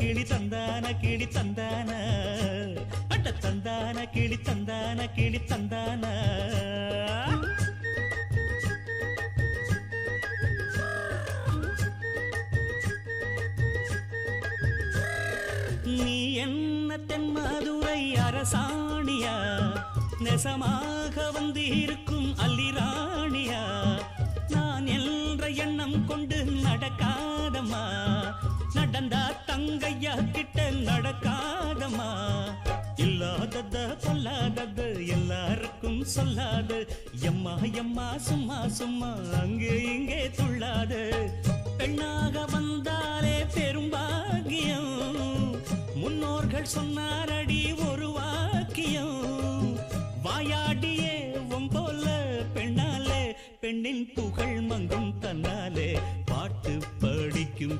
கிளி தந்தான கிளி தந்தான அட்ட தந்தான கிளி தந்தான கிளி தந்தான நீ என்ன தென்மதுரை அரசாணியா நெசமாக வந்து இருக்கும் அல்லிராணியா நான் என்ற எண்ணம் கொண்டு நடக்காதம்மா நடந்தா தங்கையா கிட்ட நடக்காதம்மா இல்லாதத பொல்லாதது எல்லாருக்கும் சொல்லாது எம்மா எம்மா சும்மா சும்மா அங்கே இங்கே துள்ளாது பெண்ணாக வந்தாலே பெரும்பாகியம் முன்னோர்கள் சொன்னாரடி ஒரு வாக்கியம் வாயாடியே போல பெண்ணாலே பெண்ணின் புகழ் மங்கும் தன்னாலே பாட்டு படிக்கும்